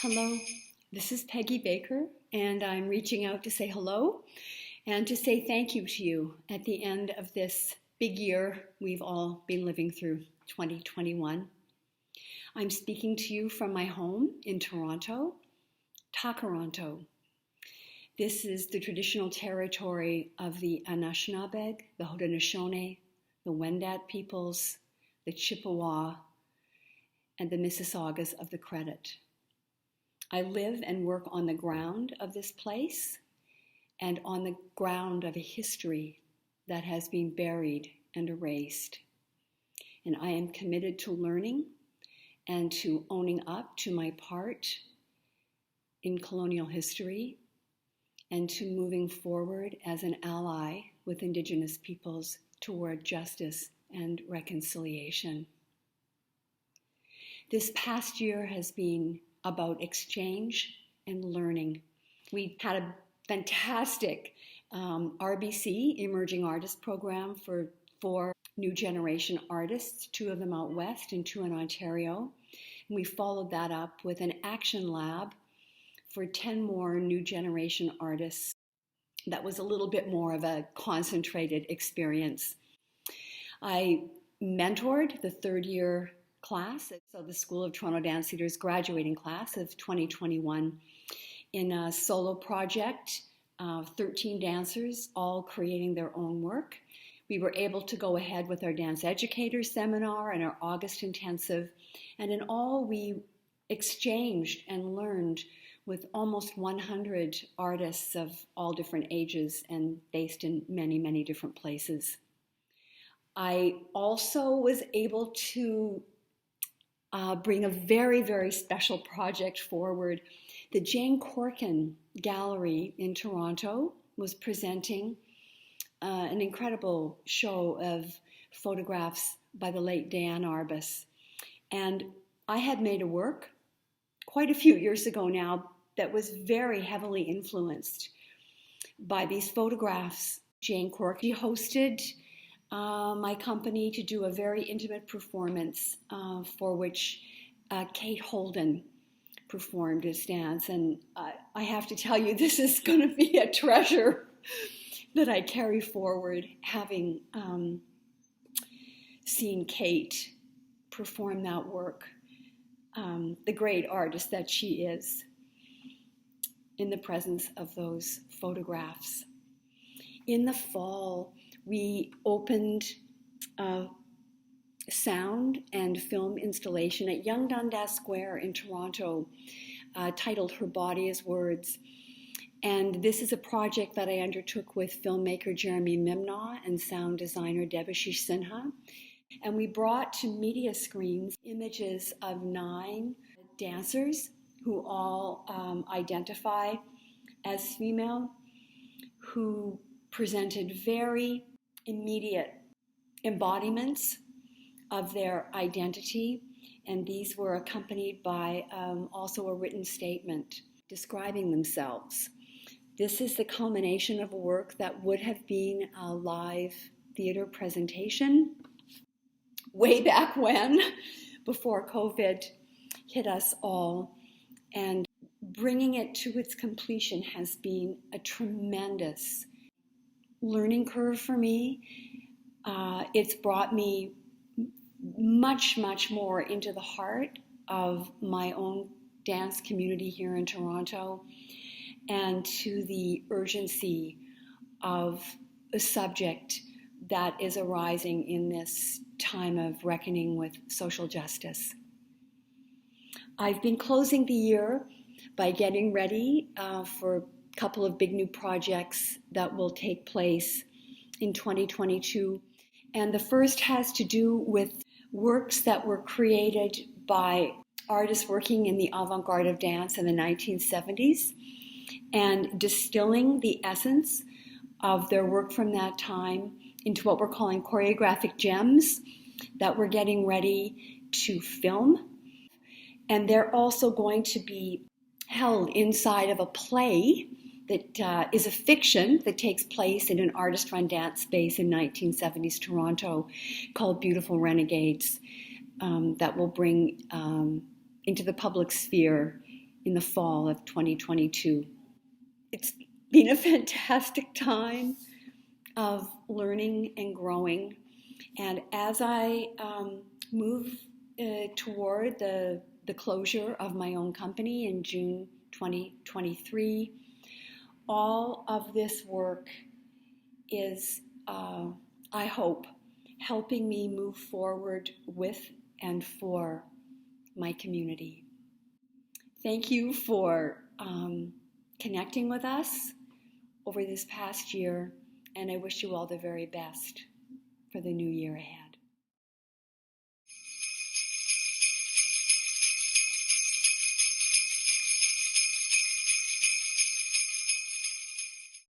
Hello, this is Peggy Baker, and I'm reaching out to say hello and to say thank you to you at the end of this big year we've all been living through, 2021. I'm speaking to you from my home in Toronto, Takaronto. This is the traditional territory of the Anishinaabeg, the Haudenosaunee, the Wendat peoples, the Chippewa, and the Mississaugas of the Credit. I live and work on the ground of this place and on the ground of a history that has been buried and erased. And I am committed to learning and to owning up to my part in colonial history and to moving forward as an ally with Indigenous peoples toward justice and reconciliation. This past year has been about exchange and learning. We had a fantastic RBC, Emerging Artist Program, for 4 new generation artists, 2 of them out west and 2 in Ontario. And we followed that up with an action lab for 10 more new generation artists. That was a little bit more of a concentrated experience. I mentored the 3rd year class, so the School of Toronto Dance Theatre's graduating class of 2021, in a solo project, 13 dancers, all creating their own work. We were able to go ahead with our Dance Educators Seminar and our August Intensive, and in all we exchanged and learned with almost 100 artists of all different ages and based in many, many different places. I also was able to bring a very, very special project forward. The Jane Corkin Gallery in Toronto was presenting an incredible show of photographs by the late Diane Arbus. And I had made a work quite a few years ago now that was very heavily influenced by these photographs. Jane Corkin hosted my company to do a very intimate performance for which Kate Holden performed as dance. And I have to tell you, this is going to be a treasure that I carry forward, having seen Kate perform that work, the great artist that she is, in the presence of those photographs. In the fall, we opened a sound and film installation at Yonge Dundas Square in Toronto, titled Her Body is Words. And this is a project that I undertook with filmmaker Jeremy Mimnaugh and sound designer Debashish Sinha. And we brought to media screens images of 9 dancers who all identify as female, who presented very immediate embodiments of their identity, and these were accompanied by also a written statement describing themselves. This is the culmination of a work that would have been a live theater presentation way back when, before COVID hit us all, and bringing it to its completion has been a tremendous learning curve for me. It's brought me much, much more into the heart of my own dance community here in Toronto and to the urgency of a subject that is arising in this time of reckoning with social justice. I've been closing the year by getting ready for a couple of big new projects that will take place in 2022. And the first has to do with works that were created by artists working in the avant-garde of dance in the 1970s and distilling the essence of their work from that time into what we're calling choreographic gems that we're getting ready to film. And they're also going to be held inside of a play that is a fiction that takes place in an artist-run dance space in 1970s Toronto called Beautiful Renegades, that will bring into the public sphere in the fall of 2022. It's been a fantastic time of learning and growing. And as I move toward the closure of my own company in June 2023, all of this work is, I hope, helping me move forward with and for my community. Thank you for connecting with us over this past year, and I wish you all the very best for the new year ahead.